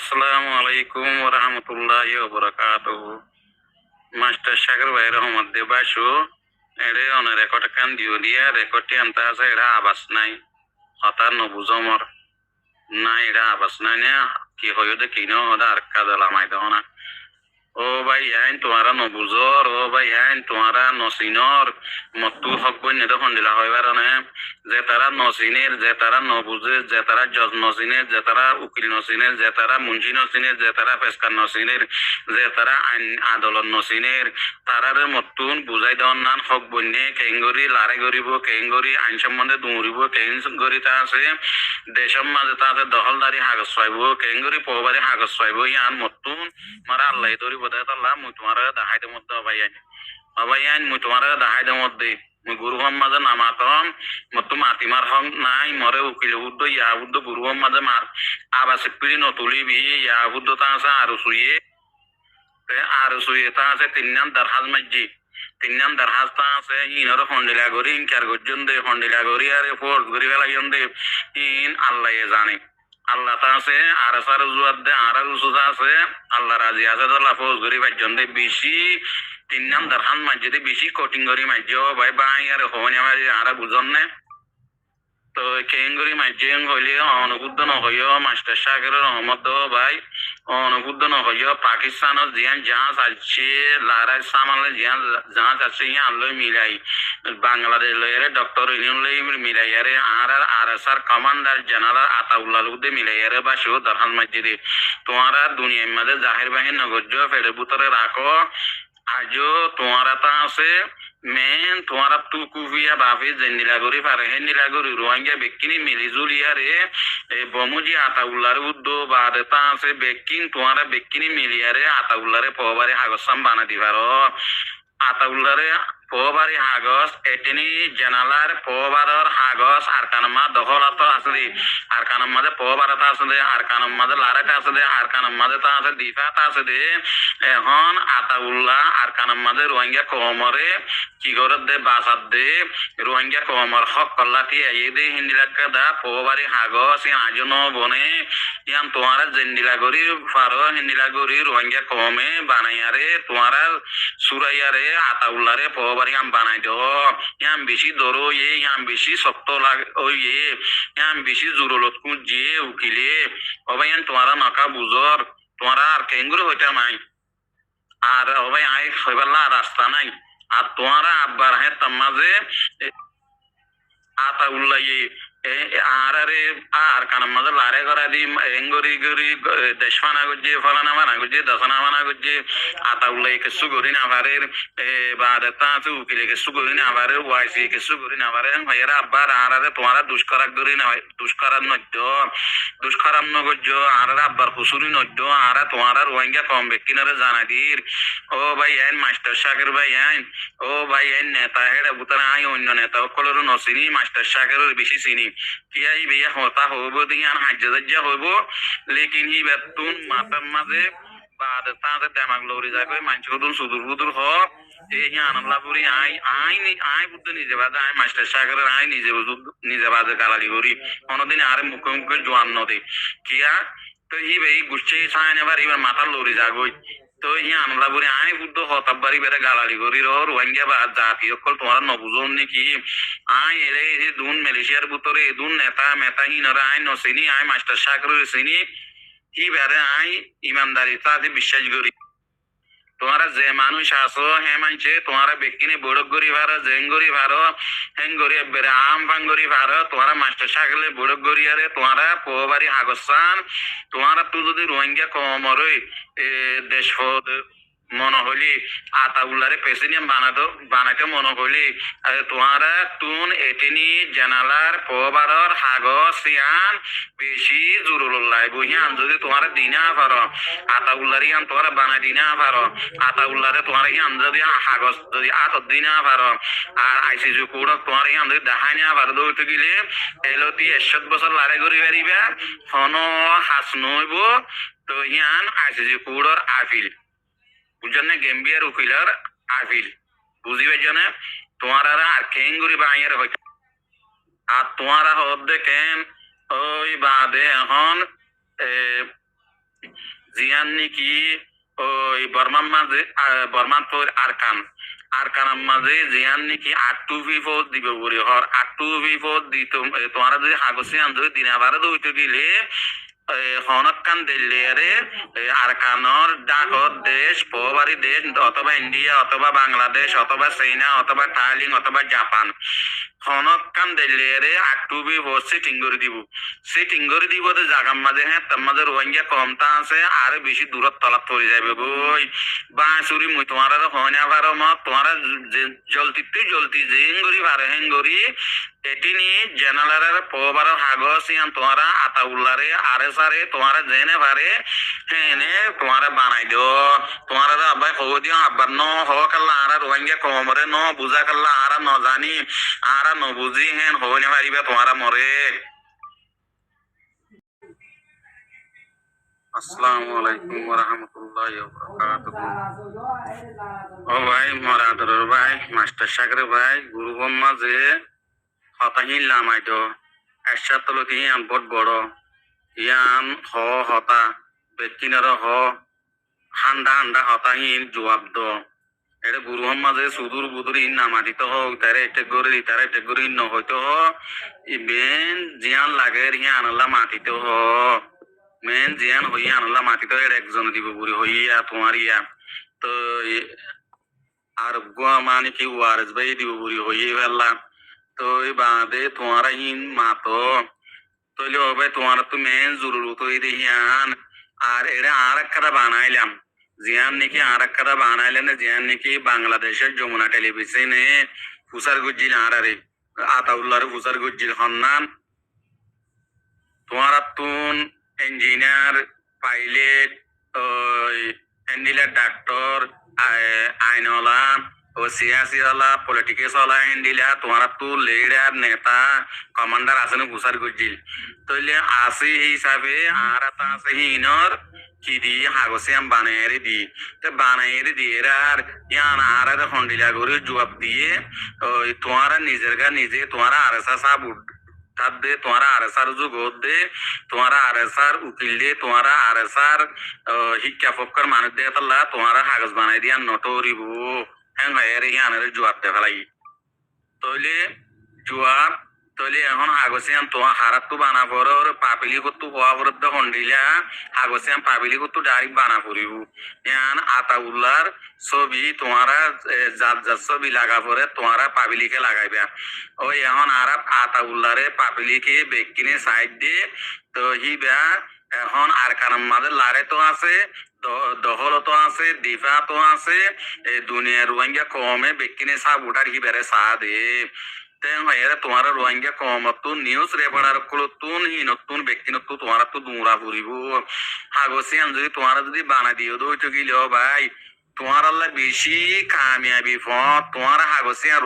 আসসালামু আলাইকুম ওয়া রাহমাতুল্লাহি ওয়া বারাকাতুহু। মাস্টার শাকির ভাই রহমত দে বাসু এরে অনে রেকর্ড কান দিও দিয়া রেকর্ডটি আনতা আছে এরা আবাস নাই হতার নবুজমর না এরা আবাস নাই না কি হইও দে কিনো হদা আর কাদলা মাইদো না ও ভাই আইন তোমারা নবুজর ও ভাই আইন তোমারা নসিনর মত্তু হক বই নেদ হন্দিলা হইবার নে যে তারা নসিনের যে তারা নবুজে যে তারা জজ নসিনের যে তারা উকিল নসিনের যে তারা মুন্সি নসিনের যে তারা পেশকার নসিনের যে তারা আইন আদালত নসিনের তারারে মত্তুন বুঝাই দেওয়ার নান হক বন্যে কেঙ্গরি লারে গরিব কেঙ্গরি আইন সম্বন্ধে দৌড়িব কেঙ্গরি তা আছে দেশের মাঝে তাদের দখলদারি হাগজ পাইব কেঙ্গরি পহবারি হাগজ পাইব ইয়ান মত্তুন মারা আল্লাহ তোরি বোধহয় তাল্লাহ মুই তোমার দাহাইতে মধ্যে অবাই আইন মুই তোমার দাহাইতে মধ্যে মুই গুরু মাঝে নামাতম মতো মাতিমার হং নাই মরে উকিল উদ্দ ইয়া উদ্দ গুরু মাঝে মার আবাসে পিড়ি নতুলিবি ইয়া উদ্দ তা আছে আর সুয়ে তা আছে তিন দারহাজ মাঝি তিন দারহাজ তা আছে ইনর হন্ডিলা গরি ইনকার গজন দে হন্ডিলা গরি আর ফোর্স গরি বেলাইন দে ইন আল্লাহ জানে আল্লাহ তা আছে আর সার জুয়াদ দে আর রুসুদা আছে আল্লাহ রাজি আছে আল্লাহ ফোর্স গরি বাজন দে বেশি তিন দারহাজ মাঝি দে বেশি কোটিং গরি মাঝি ভাই ভাই আর হন আমার আর বুঝন না তো কেঙ্গুরি মাইজেং হইলে অনুবুদ্ধ নহইও মাস্টার শাকির রহমত ভাই অনুবুদ্ধ নহইও পাকিস্তানত জিয়ান জাহাজ আছে লারাই সামালে জিয়ান জাহাজ আছে ইয়ান লই মিলাই বাংলাদেশ লইরে ডক্টর ইউনিয়ন লই মিলাই আরে আর এস আর কমান্ডার জেনারেল আতাউল্লাহ লুদে মিলাই আরে বাসু দরহান মসজিদে তোমারা দুনিয়ার মাঝে জাহির বাহির নগর্য ফেরে ভিতরে রাখো আজও তোমারা তা আছে মেন তোমারা তু কুফিয়া বাফি জেন্দিলাগরি পারে হেন্দিলাগরি রোহিঙ্গা বেকিনি মিলিজুলিয়া রে বমুজি আতাউল্লার উদ্দ বাদে তা আছে বেকিন তোমারা বেকিনি মিলিয়ারে আতাউল্লারে পবারে হাগসাম বানা দিবার আতাউল্লারে পবারি হাগস এটিনি জেনালার পবারর হাগস আর কানামা দখলাত আসলে আর কানাম মাঝে পবারতা আসলে আর কানাম মাঝে লারেটা আসলে আর কানাম মাঝে তা আছে দিফাতা আছে দে এখন আতাউল্লাহ আর কানাম মাঝে রোহিঙ্গা কমরে কি করে দে বাসাত দে রোহিঙ্গা কমর হক কল্লাতি এই দে হিন্দিলাকা দা পবারি হাগস আজনো বনে ইয়াম তোমারা জেন্দিলা গরি ফারো হিন্দিলা গরি রোহিঙ্গা কমে বানাইয়ারে তোমারা সুরাইয়ারে আতাউল্লারে পবারি আম বানাই দো ইয়াম বেশি দরো ইয়াম বেশি শক্ত লাগ ওই ইয়াম বেশি জুরলত কুজি উকিলে অবাইন তোমারা নাকা বুজর তোমারা আর কেঙ্গুর হইতা নাই আর অবাই আই হইবাল্লা রাস্তা নাই আর তোমারা আব্বার হ্যাঁ তামাজে আতাউল্লাহ আরে আর কানাম মাঝে লারে করা দি এঙ্গরি গরি দেশমানা গজ্জে ফলানা মানা গজ্জে দশনা মানা গজ্জে আতাউল্লাহ কিছু গরি না পারে বা দেতা আছে উকিলে কিছু গরি না পারে ওয়াইসি কিছু গরি না পারে ভাইয়েরা আব্বার আরে তোমারা দুষ্করাক গরি না দুষ্করার নজ্য দুষ্করাম নগজ্য আর আব্বার হুসুরি নজ্য আর তোমারা রোহিঙ্গা কম ব্যক্তিনারে জানা দির ও ভাই আইন মাস্টার শাকির ভাই আইন ও ভাই আইন নেতা হেড়ে বুতারা আই অন্য নেতা সকলের নচিনি মাস্টার শাকিরের বেশি চিনি কিয়া ই বেয়া হতা হইব দিয়ান হাজ্জা হইব লেকিন ই বেতুন মাতার মাঝে বাদ তাতে দেমাগ লরি যাবে মানুষ কদুন সুদূর বুদুর হ এই আনলা পুরি আই বুদ্ধ নিজে বাজে আই মাস্টার শাকিরের আই নিজে বাজে গালালি করি কোনদিন আরে মুখে মুখে জোয়ান নদে কিয়া তো ই বেই গুচ্ছে সাইন এবার এবার মাথার লরি যাগই তো ই আনলা পুরি আই বুদ্ধ হতাবারি বেড়ে গালালি করি রোহিঙ্গা বা জাতি সকল তোমার নবুজন নাকি আই এলে এই দুন মালয়েশিয়ার ভিতরে দুন নেতা মেতা হিনরা আই নচিনি আই মাস্টার শাকিরের চিনি ই বেড়ে আই ইমানদারি তাতে বিশ্বাস করি তোমারা যে মানুষ আছো হে মানছে তোমারা বেকিনে বড় গরি ভারো জেং গরি ভারো হেং গরি বেড়ে আম ভাং গরি ভারো তোমারা মাস্টার শাকিলে বড় গরি আরে তোমারা পোবারি হাগসান তোমারা তো যদি রোহিঙ্গা কমরই দেশ মনে হলি আতাউল্লারে প্রেসিডেন্ট বানাতে মনে হলি তোমারা তুন এটিনি জানালার পবারর হাগসিয়ান বেশি জুরুল্লাহ বুঝিয়ান যদি তোমার দিনা পারো আতাউল্লার ইয়ান তোমার বানাই দিনা পারো আতাউল্লারে তোমার ইয়ান যদি হাগস যদি আত দিনা পারো আর আইসিসি কোড তোমার ইয়ান যদি দেখাই না পারো দৌড়তে গেলে এলতি 100 বছর লারে করি পারিবা হন হাস নইব তো ইয়ান আইসিসি কোডর আপিল বুঝছেন না গেম্বিয়ার উকিলার আপিল বুঝিবার জন্য তোমারা আর কেঙ্গুরি বাইয়ের হইতে আর তোমারা হদ কেন ওই বাদে এখন জিয়ান নাকি ওই বর্মান মাঝে বর্মানপুর আরকানের মাঝে জিয়ান নাকি 8 2 4 দিবে বলি হর 8 2 4 দিত তোমার যদি হাগসি আন যদি দিনে আবার দইতে গেলে হনকান দিল্লিয়ারে আরকানর ডাকত দেশ পোবারি দেশ অথবা ইন্ডিয়া অথবা বাংলাদেশ অথবা চাইনা অথবা থাইল্যান্ড অথবা জাপান হনকান দিল্লিয়ারে আকটুবি বসে টিঙ্গরি দিব সেই টিঙ্গরি দিব জাগার মাঝে হ্যাঁ তার মাঝে রোহিঙ্গা কমতা আছে আর বেশি দূরত তলাত পড়ে যাবে বই বাঁশুরি মুই তোমার হয় না পারো মত তোমার জলতি জেঙ্গরি পারে হেঙ্গরি এটি নি জেনারেলের পোবার হাগস ইয়ান তোমারা আতাউল্লারে আরে সারে তোমারা জেনে পারে হেনে তোমারা বানাই দিও তোমারা আব্বাই হো দিও আব্বার ন হ কাল্লা আরা রোহিঙ্গা কমরে ন বুঝা কাল্লা আরা ন জানি আরা ন বুঝি হেন হইনে পারিবে তোমারা মরে। আসসালামু আলাইকুম ওয়া রাহমাতুল্লাহি ওয়া বারাকাতুহু। ও ভাই মরাদর ভাই মাস্টার সাগরে ভাই গুরু ব্রহ্মা যে হতাহীন লামাই দো একসাথ তলকি ইয়ান বট বড় ইয়ান হতা বেকিনার হান্ডা হান্ডা হতাহীন জবাব দ এটা গুরু মাঝে সুদূর বুদুর ইন নামাদিত হোক তারা এটা করে ইন হয়তো ই বেন জিয়ান লাগে রিয়া আনলা মাটিতে হ মেন জিয়ান হইয়া আনলা মাটিতে একজন দিব বুড়ি হইয়া তোমার ইয়া তো আর গোয়া মানে কি ওয়ারেস ভাই দিব বুড়ি হইয়ে ফেললাম তো বাদে তোমারা হিন মাতো তৈলে হবে তোমার তো মেন জরুরত হই দেহিয়ান আর এটা আর একটা বানাইলাম জিয়ান নাকি আর একটা বানাইলেন জিয়ান নাকি বাংলাদেশের যমুনা টেলিভিশনে ফুসার গুজ্জিল আর আরে আতাউল্লাহর ফুসার গুজ্জিল হন্নান তোমার তুন ইঞ্জিনিয়ার পাইলট হ্যান্ডিলার ডাক্তার আইনওয়ালা ও সিয়াসি ওলা পলিটিক্স ওলা হ্যান্ডিলা তোমার তো লিডার নেতা কমান্ডার আছে না ঘুষার গুজিল তইলে আছে হিসাবে আর তা আছে হিনর কি দি হাগসে আম বানাইরে দি তো বানাইরে দিয়ে আর ইয়ান আর হন্ডিলা করে জবাব দিয়ে ওই তোমার নিজে তোমার আর সাব তার দে তোমার আর এস আর যুগত দে তোমার আর এস আর উকিল দে তোমার আর এস আর শিক্ষা পক্ষর মানুষ দে তাল্লা তোমার কাগজ বানাই দিয়া নটরিব হ্যাঁ ভাইয়ের ইয়ানের জবাব দে ফেলাই তইলে জবাব তইলে এখন হাগসিয়ান তোমার হারাত তো বানা পড়ো পাপিলি করতো হওয়া বরদ্দ হন্ডিলা হাগসিয়ান পাপিলি করতো ডাইরেক্ট বানা পড়িব ইয়ান আতাউল্লাহর ছবি তোমারা জাত ছবি লাগা পরে তোমারা পাবিলিকে লাগাইবা ওই এখন আর আতাউল্লাহরে পাপিলিকে বেকিনে সাইড দিয়ে তো হিবা এখন আর কারণ মাঝে লারে তো আছে দহলতো আছে দিফা তো আছে দুনিয়া রোহিঙ্গা কমে বেকিনে সাব উঠার হিবারে সা দে তোমার রোহিঙ্গা কমত নিউজ রেপার তুন হিনতুন ব্যক্তি নতুন তোমার তো দৌড়া ফুরিব হাগসিয়ান যদি তোমার যদি বানা দিও দইতো গিলেও ভাই তোমার আল্লাহ বেশি কামিয়াবি ফত তোমার হাগসিয়ান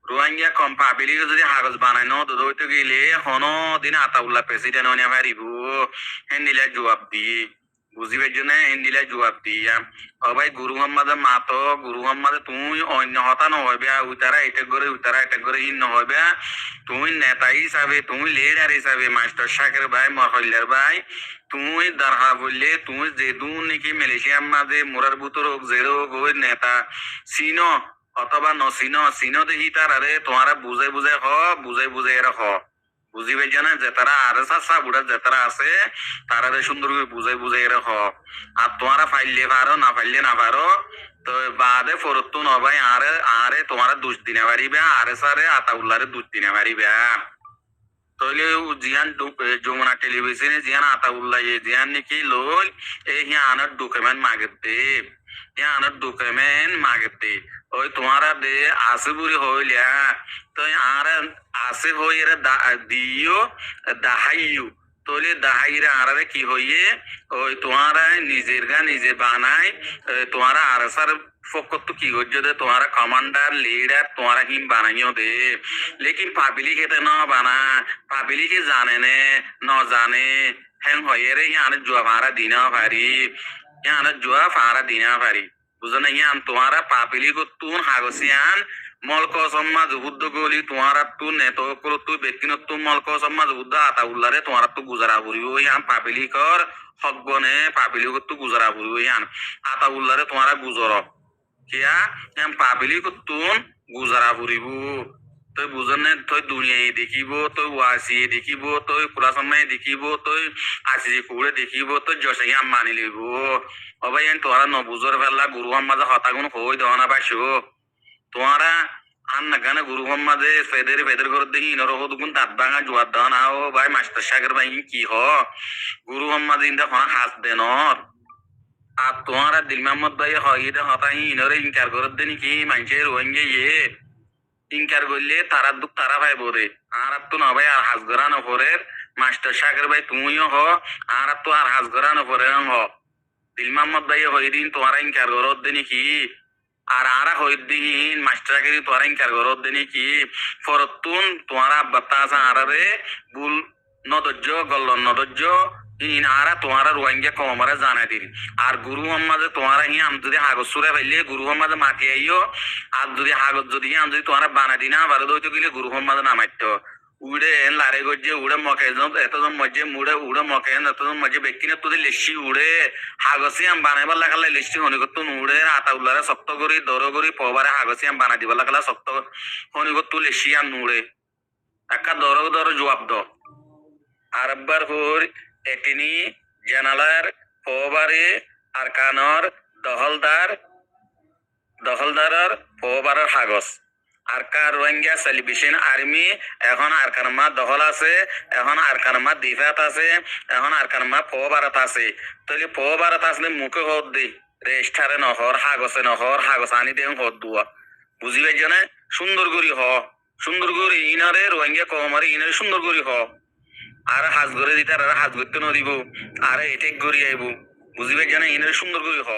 রোহিঙ্গা কম পাবিলি যদি হাগজ বানাই ন দইতো গিলে হন দিন আতাউল্লাহ প্রেসিডেন্ট হইয়া পারিব হেন্দিলা জবাব দি বুঝিবার জন্য হিন্দিলা জবাব দিয়া ও ভাই গুরু মোহাম্মদ মাতো গুরু মোহাম্মদ তুই অন্য হতা নহবে উতারা এটা করে হিন নহবে তুই নেতা হিসাবে তুই লিডার হিসাবে মাস্টার শাকের ভাই মহল্লার ভাই তুই দাঁড়া বললে তুই যে দু নাকি মালয়েশিয়ার মাঝে মোরার বুতর হোক যে হোক ওই নেতা চিনো অথবা চিনো দেখি তার আরে তোমারা বুঝাই এরা হ বুঝিবে জানা যে তারা আর সা বুড়া যে তারা আছে তারা সুন্দর করে বুঝাই রে হ আর তোমারা ফাইলে পারো না ফাইলে না পারো তো বাদে ফরত নবাই আরে তোমারা দুষ দিনে পারিবে আরে সারে আতাউল্লাহরে দুষ দিনে পারিবে তইলে জিয়ান যমুনা টেলিভিশনে জিয়ান আতাউল্লাহ জিয়ান নাকি লই এই হিয়ানের ডকুমেন্ট মাগতে ওই তোমারা দে আসে বুড়ি হইলিয়া তো আর আসে হই এরা দিও দাহাইও তইলে দাহাইরে আরে কি হইয়ে ওই তোমারা নিজে বানাই তোমারা আর সার ফকত কি হচ্ছে দে তোমারা কমান্ডার লিডার তোমারা হিম বানাইও দে লেকিন পাবলিক এতে ন বানা পাবলিকে জানে নে ন জানে হ্যাং হয়ে রে ইয়ান জুয়া ভাড়া দিনা পারি ইয়ান জুয়া ভাড়া দিনা পারি বুঝো না ইয়ান তোমারা পাবলিক তুন হাগসিয়ান মলক সমাজ উদ্দ গলি তোমারা তু নেতকর তু ব্যক্তিনত তু মলক সমাজ উদ্দ আতাউল্লাহরে তোমারা তু গুজারা করিব ইয়ান পাবলিকর হকবনে পাবিলি কত্তু গুজরা বুড়ি ইয়ান আতা উল্লারে তোমারা গুজর কিয়া এম পাবিলি কত্তুন গুজরা বুড়িবু তই বুঝনে তই দুনিয়ায় দেখিব তই ওয়াসিয়ে দেখিব তই কুলাসামাই দেখিব তই আজি কুড়ে দেখিব তই জসাই মানি লইব অবাই তোরা নবুজর ফেললা গুরু মাঝে হতাগুন হই দহনা পাইছো তোরা আন না গানে গুরু মাঝে ফেদের ফেদের করে দেখি ইনর হদুকুন তাত ভাঙা জোয়ার দহন আও ভাই মাস্টার সাগর ভাই কি হ গুরু মাঝে ইন্দা হন হাস দেনর আর তোরা দিল মোহাম্মদ ভাই হয় এটা হতাই ইনরে ইনকার করে দেনি কি মানুষের রোহিঙ্গে ইয়ে ইনকার করলে তারা দুঃখ তারা ভাই বোরে আর তো না ভাই আর হাজগরা নপরের মাস্টার সাগর ভাই তুমিও হ আর তো আর হাজগরা নপরের হ দিল মোহাম্মদ ভাই হইদিন তোমারা ইনকার করত দেনি কি আর আরা হইদিন মাস্টার সাগর তোরা ইনকার করত দেনি কি ফরতুন তোমারা আব্বাতা আছে আরারে বুল নদর্য গল্ল নদর্য ইন আরা তোমারা রোহিঙ্গা কমারে জানাই দিন আর গুরু মাঝে তোমারা হি আম যদি হাগজ সুরে ফেললে গুরু মাঝে মাতি আইও আর যদি হাগজ যদি আম যদি তোমারা বানা দিনা বারো দইতে গেলে গুরু মাঝে নামাইতো উড়ে লারে গজ্জে উড়ে মকে এতজন মজে মুড়ে উড়ে মকে এতজন মজে বেকিনে তোদের লেসি উড়ে হাগসি আম বানাইবার লাগালে লেসি হনিগত উড়ে আতা উল্লারে শক্ত করি দর করি পবারে হাগসি আম বানা দিবার লাগালে শক্ত হনিগত লেসি আম নুড়ে একটা দর দর জবাব দ আরব্বার হর এটিনি জানালার পবারে আর কানর দখলদারের পবারের হাগস আর কার রোহিঙ্গা সেলিব্রেশন আর্মি এখন আর কারমা দখল আছে এখন আর কারমা দিফাত আছে এখন আর কারমা পবারত আছে তাহলে পবারত আসলে মুখে হদ দি রেস্টারে নহর হাগস আনি দেন হদ দুয়া বুঝিবে জানে সুন্দর করি হ সুন্দর করি ইনারে রোহিঙ্গা কমারে ইনারে সুন্দর করি হ আর হাজ করে দিতে আর হাজ করতে নদিব আর এটেক করি আইব বুঝিবে জানে ইনারে সুন্দর করি হ